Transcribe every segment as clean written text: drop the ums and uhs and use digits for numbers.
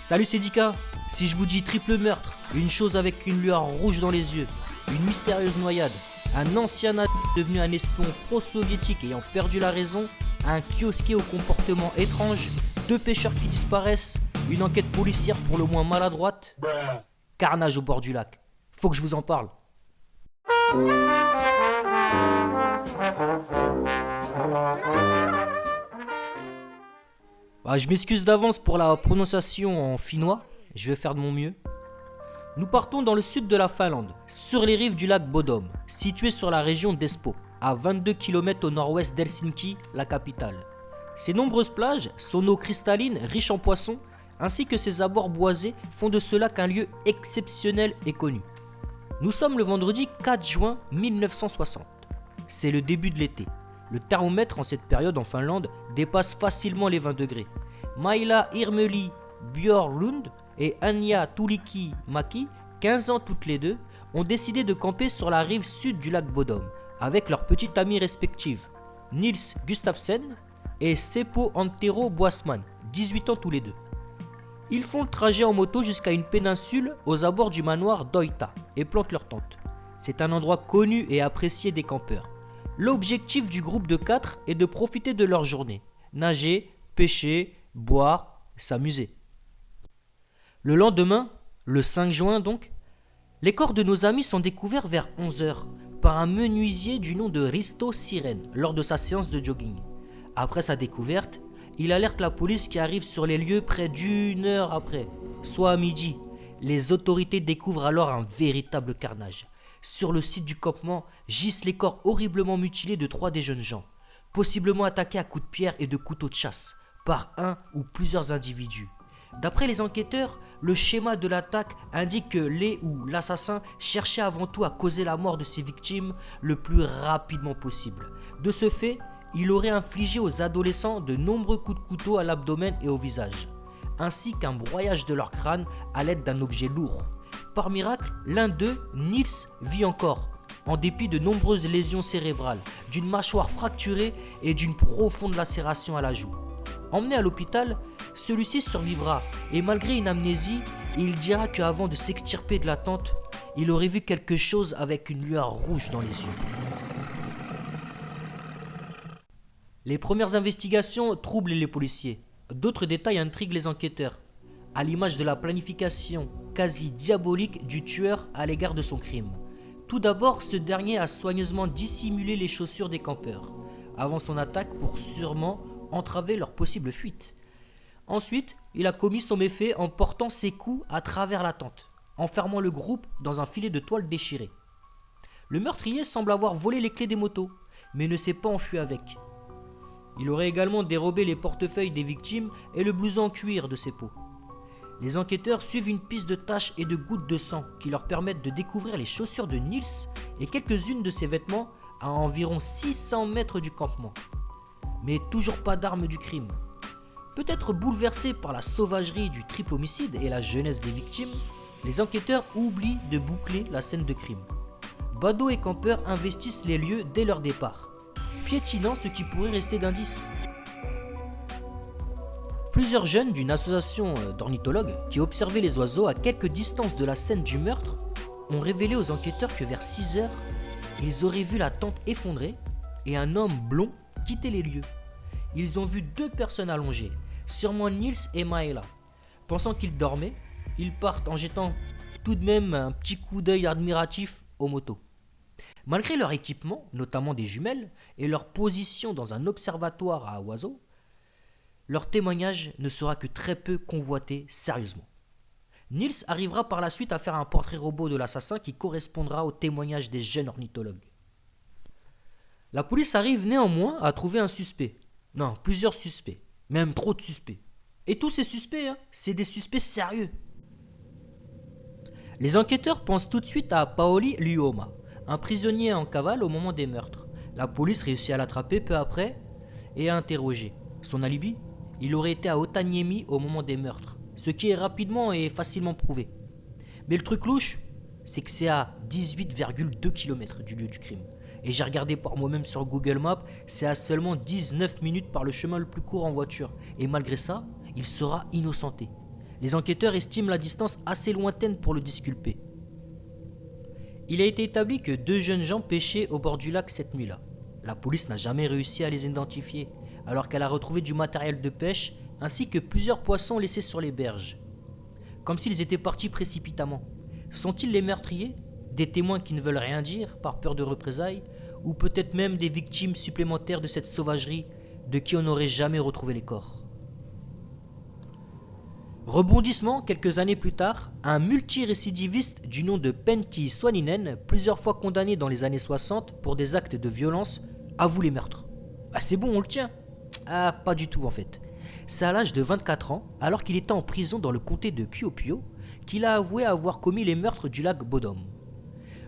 Salut, c'est Dika. Si je vous dis triple meurtre, une chose avec une lueur rouge dans les yeux, une mystérieuse noyade, un ancien devenu un espion pro-soviétique ayant perdu la raison, un kiosquier au comportement étrange, deux pêcheurs qui disparaissent, une enquête policière pour le moins maladroite, carnage au bord du lac. Faut que je vous en parle. Je m'excuse d'avance pour la prononciation en finnois, je vais faire de mon mieux. Nous partons dans le sud de la Finlande, sur les rives du lac Bodom, situé sur la région d'Espoo, à 22 km au nord-ouest d'Helsinki, la capitale. Ses nombreuses plages, son eau cristalline, riche en poissons, ainsi que ses abords boisés font de ce lac un lieu exceptionnel et connu. Nous sommes le vendredi 4 juin 1960. C'est le début de l'été. Le thermomètre en cette période en Finlande dépasse facilement les 20 degrés. Maila Irmeli Björlund et Anja Tuulikki-Maki, 15 ans toutes les deux, ont décidé de camper sur la rive sud du lac Bodom avec leurs petites amies respectives, Nils Gustafsson et Seppo Antero Boisman, 18 ans tous les deux. Ils font le trajet en moto jusqu'à une péninsule aux abords du manoir Doita et plantent leur tente. C'est un endroit connu et apprécié des campeurs. L'objectif du groupe de 4 est de profiter de leur journée, nager, pêcher, boire, s'amuser. Le lendemain, le 5 juin donc, les corps de nos amis sont découverts vers 11h par un menuisier du nom de Risto Siren lors de sa séance de jogging. Après sa découverte, il alerte la police qui arrive sur les lieux près d'une heure après, soit à midi. Les autorités découvrent alors un véritable carnage. Sur le site du campement gisent les corps horriblement mutilés de 3 des jeunes gens, possiblement attaqués à coups de pierre et de couteaux de chasse, par un ou plusieurs individus. D'après les enquêteurs, le schéma de l'attaque indique que l'assassin cherchait avant tout à causer la mort de ses victimes le plus rapidement possible. De ce fait, il aurait infligé aux adolescents de nombreux coups de couteau à l'abdomen et au visage, ainsi qu'un broyage de leur crâne à l'aide d'un objet lourd. Par miracle, l'un d'eux, Nils, vit encore, en dépit de nombreuses lésions cérébrales, d'une mâchoire fracturée et d'une profonde lacération à la joue. Emmené à l'hôpital, celui-ci survivra et malgré une amnésie, il dira qu'avant de s'extirper de la tente, il aurait vu quelque chose avec une lueur rouge dans les yeux. Les premières investigations troublent les policiers. D'autres détails intriguent les enquêteurs, à l'image de la planification quasi diabolique du tueur à l'égard de son crime. Tout d'abord, ce dernier a soigneusement dissimulé les chaussures des campeurs, avant son attaque pour sûrement entraver leur possible fuite. Ensuite, il a commis son méfait en portant ses coups à travers la tente, enfermant le groupe dans un filet de toile déchiré. Le meurtrier semble avoir volé les clés des motos, mais ne s'est pas enfui avec. Il aurait également dérobé les portefeuilles des victimes et le blouson en cuir de Seppo. Les enquêteurs suivent une piste de taches et de gouttes de sang qui leur permettent de découvrir les chaussures de Nils et quelques-unes de ses vêtements à environ 600 mètres du campement. Mais toujours pas d'armes du crime. Peut-être bouleversés par la sauvagerie du triple homicide et la jeunesse des victimes, les enquêteurs oublient de boucler la scène de crime. Badauds et campeurs investissent les lieux dès leur départ, piétinant ce qui pourrait rester d'indices. Plusieurs jeunes d'une association d'ornithologues qui observaient les oiseaux à quelques distances de la scène du meurtre ont révélé aux enquêteurs que vers 6h, ils auraient vu la tente effondrée et un homme blond quitter les lieux. Ils ont vu 2 personnes allongées, sûrement Nils et Maela. Pensant qu'ils dormaient, ils partent en jetant tout de même un petit coup d'œil admiratif aux motos. Malgré leur équipement, notamment des jumelles, et leur position dans un observatoire à oiseaux, leur témoignage ne sera que très peu convoité sérieusement. Nils arrivera par la suite à faire un portrait robot de l'assassin qui correspondra au témoignage des jeunes ornithologues. La police arrive néanmoins à trouver un suspect. Non, plusieurs suspects, même trop de suspects. Et tous ces suspects, c'est des suspects sérieux. Les enquêteurs pensent tout de suite à Pauli Luoma, un prisonnier en cavale au moment des meurtres. La police réussit à l'attraper peu après et à interroger. Son alibi ? Il aurait été à Otaniemi au moment des meurtres, ce qui est rapidement et facilement prouvé. Mais le truc louche, c'est que c'est à 18,2 km du lieu du crime. Et j'ai regardé par moi-même sur Google Maps, c'est à seulement 19 minutes par le chemin le plus court en voiture. Et malgré ça, il sera innocenté. Les enquêteurs estiment la distance assez lointaine pour le disculper. Il a été établi que 2 jeunes gens pêchaient au bord du lac cette nuit-là. La police n'a jamais réussi à les identifier, alors qu'elle a retrouvé du matériel de pêche ainsi que plusieurs poissons laissés sur les berges. Comme s'ils étaient partis précipitamment. Sont-ils les meurtriers? Des témoins qui ne veulent rien dire par peur de représailles? Ou peut-être même des victimes supplémentaires de cette sauvagerie de qui on n'aurait jamais retrouvé les corps? Rebondissement, quelques années plus tard, un multirécidiviste du nom de Pentti Swaninen, plusieurs fois condamné dans les années 60 pour des actes de violence, avoue les meurtres. Ah, c'est bon, on le tient. Ah, pas du tout en fait. C'est à l'âge de 24 ans, alors qu'il était en prison dans le comté de Kuopio, qu'il a avoué avoir commis les meurtres du lac Bodom.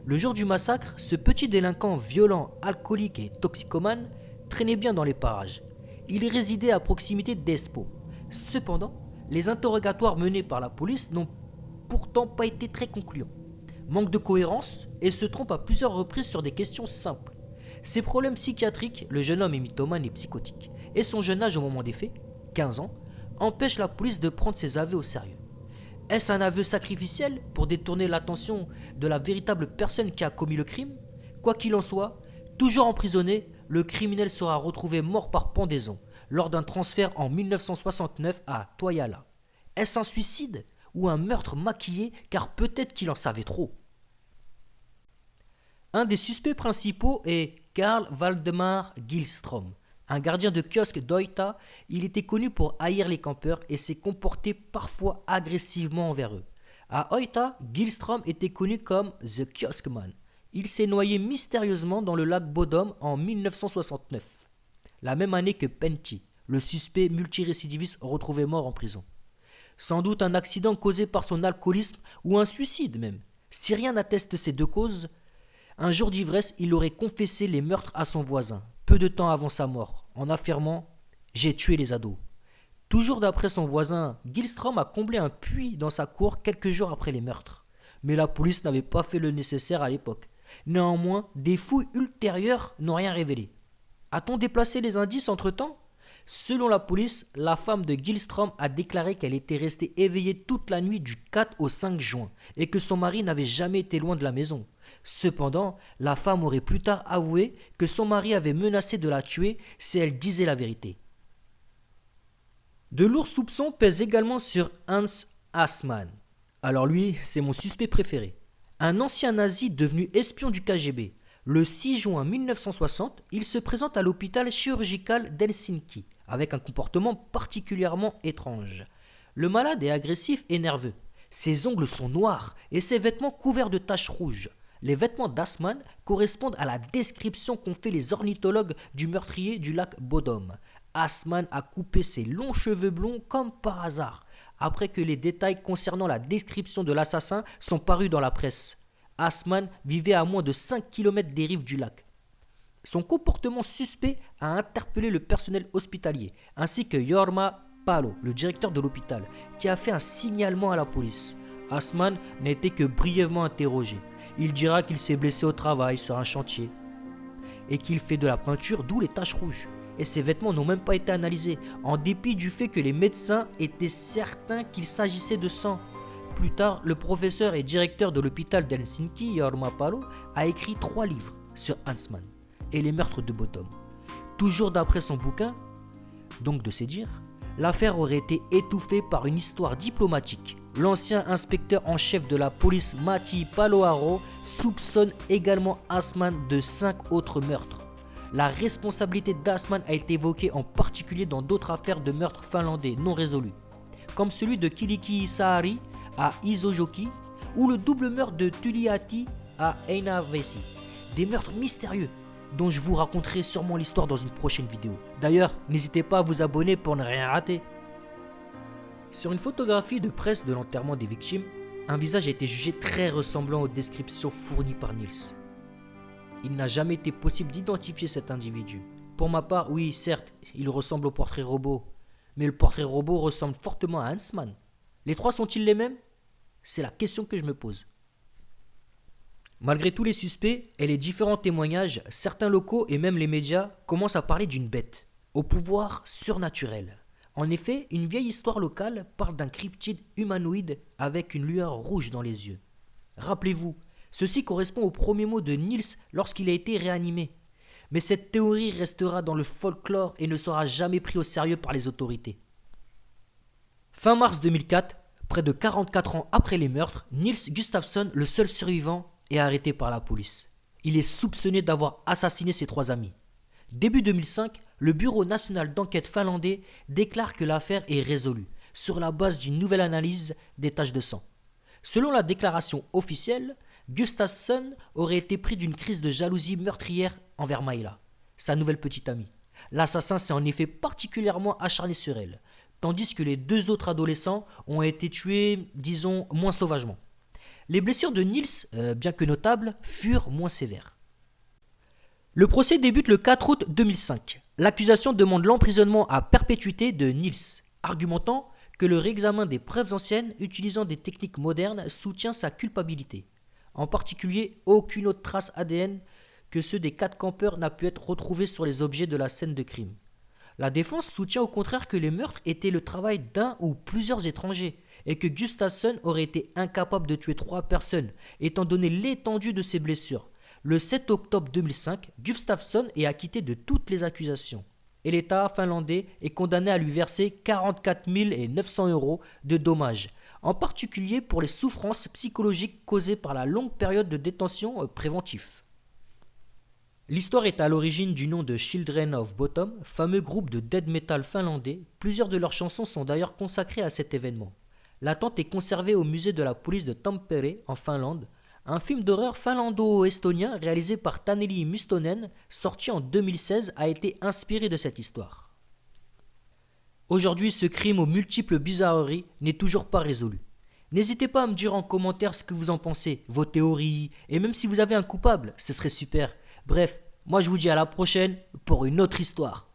Le jour du massacre, ce petit délinquant violent, alcoolique et toxicomane traînait bien dans les parages. Il résidait à proximité d'Espoo. Cependant, les interrogatoires menés par la police n'ont pourtant pas été très concluants. Manque de cohérence et se trompe à plusieurs reprises sur des questions simples. Ses problèmes psychiatriques, le jeune homme est mythomane et psychotique, et son jeune âge au moment des faits, 15 ans, empêche la police de prendre ses aveux au sérieux. Est-ce un aveu sacrificiel pour détourner l'attention de la véritable personne qui a commis le crime? Quoi qu'il en soit, toujours emprisonné, le criminel sera retrouvé mort par pendaison lors d'un transfert en 1969 à Toyala. Est-ce un suicide ou un meurtre maquillé car peut-être qu'il en savait trop? Un des suspects principaux est Karl Valdemar Gillström. Un gardien de kiosque d'Oita, il était connu pour haïr les campeurs et s'est comporté parfois agressivement envers eux. À Oita, Gillström était connu comme The Kioskman. Il s'est noyé mystérieusement dans le lac Bodom en 1969, la même année que Pentti, le suspect multirécidiviste retrouvé mort en prison. Sans doute un accident causé par son alcoolisme ou un suicide même. Si rien n'atteste ces 2 causes, un jour d'ivresse, il aurait confessé les meurtres à son voisin, peu de temps avant sa mort, en affirmant « J'ai tué les ados ». Toujours d'après son voisin, Gillström a comblé un puits dans sa cour quelques jours après les meurtres. Mais la police n'avait pas fait le nécessaire à l'époque. Néanmoins, des fouilles ultérieures n'ont rien révélé. A-t-on déplacé les indices entre-temps? Selon la police, la femme de Gillström a déclaré qu'elle était restée éveillée toute la nuit du 4 au 5 juin et que son mari n'avait jamais été loin de la maison. Cependant, la femme aurait plus tard avoué que son mari avait menacé de la tuer si elle disait la vérité. De lourds soupçons pèsent également sur Hans Assmann. Alors lui, c'est mon suspect préféré. Un ancien nazi devenu espion du KGB. Le 6 juin 1960, il se présente à l'hôpital chirurgical d'Helsinki avec un comportement particulièrement étrange. Le malade est agressif et nerveux. Ses ongles sont noirs et ses vêtements couverts de taches rouges. Les vêtements d'Assmann correspondent à la description qu'ont fait les ornithologues du meurtrier du lac Bodom. Assmann a coupé ses longs cheveux blonds comme par hasard, après que les détails concernant la description de l'assassin sont parus dans la presse. Assmann vivait à moins de 5 km des rives du lac. Son comportement suspect a interpellé le personnel hospitalier, ainsi que Jorma Palo, le directeur de l'hôpital, qui a fait un signalement à la police. Assmann n'a été que brièvement interrogé. Il dira qu'il s'est blessé au travail sur un chantier et qu'il fait de la peinture, d'où les taches rouges. Et ses vêtements n'ont même pas été analysés, en dépit du fait que les médecins étaient certains qu'il s'agissait de sang. Plus tard, le professeur et directeur de l'hôpital d'Helsinki, Jorma Palo, a écrit 3 livres sur Assmann et les meurtres de Bodom. Toujours d'après son bouquin, donc de ses dires, l'affaire aurait été étouffée par une histoire diplomatique. L'ancien inspecteur en chef de la police Matti Paloaro soupçonne également Assmann de 5 autres meurtres. La responsabilité d'Assmann a été évoquée en particulier dans d'autres affaires de meurtres finlandais non résolus, comme celui de Kilpisjärvi à Isojoki ou le double meurtre de Tuliahti à Heinävesi. Des meurtres mystérieux dont je vous raconterai sûrement l'histoire dans une prochaine vidéo. D'ailleurs, n'hésitez pas à vous abonner pour ne rien rater. Sur une photographie de presse de l'enterrement des victimes, un visage a été jugé très ressemblant aux descriptions fournies par Niels. Il n'a jamais été possible d'identifier cet individu. Pour ma part, oui, certes, il ressemble au portrait robot, mais le portrait robot ressemble fortement à Assmann. Les 3 sont-ils les mêmes? C'est la question que je me pose. Malgré tous les suspects et les différents témoignages, certains locaux et même les médias commencent à parler d'une bête, au pouvoir surnaturel. En effet, une vieille histoire locale parle d'un cryptide humanoïde avec une lueur rouge dans les yeux. Rappelez-vous, ceci correspond au premier mot de Niels lorsqu'il a été réanimé. Mais cette théorie restera dans le folklore et ne sera jamais prise au sérieux par les autorités. Fin mars 2004, près de 44 ans après les meurtres, Niels Gustafsson, le seul survivant, est arrêté par la police. Il est soupçonné d'avoir assassiné ses 3 amis. Début 2005, le Bureau national d'enquête finlandais déclare que l'affaire est résolue, sur la base d'une nouvelle analyse des taches de sang. Selon la déclaration officielle, Gustafsson aurait été pris d'une crise de jalousie meurtrière envers Maila, sa nouvelle petite amie. L'assassin s'est en effet particulièrement acharné sur elle, tandis que les 2 autres adolescents ont été tués, disons, moins sauvagement. Les blessures de Niels, bien que notables, furent moins sévères. Le procès débute le 4 août 2005. L'accusation demande l'emprisonnement à perpétuité de Niels, argumentant que le réexamen des preuves anciennes utilisant des techniques modernes soutient sa culpabilité. En particulier, aucune autre trace ADN que ceux des 4 campeurs n'a pu être retrouvée sur les objets de la scène de crime. La défense soutient au contraire que les meurtres étaient le travail d'un ou plusieurs étrangers et que Gustafsson aurait été incapable de tuer 3 personnes, étant donné l'étendue de ses blessures. Le 7 octobre 2005, Gustafsson est acquitté de toutes les accusations et l'État finlandais est condamné à lui verser 44 900 € de dommages, en particulier pour les souffrances psychologiques causées par la longue période de détention préventive. L'histoire est à l'origine du nom de Children of Bottom, fameux groupe de death metal finlandais. Plusieurs de leurs chansons sont d'ailleurs consacrées à cet événement. La tente est conservée au musée de la police de Tampere, en Finlande. Un film d'horreur finlando-estonien réalisé par Taneli Mustonen, sorti en 2016, a été inspiré de cette histoire. Aujourd'hui, ce crime aux multiples bizarreries n'est toujours pas résolu. N'hésitez pas à me dire en commentaire ce que vous en pensez, vos théories, et même si vous avez un coupable, ce serait super. Bref, moi je vous dis à la prochaine pour une autre histoire.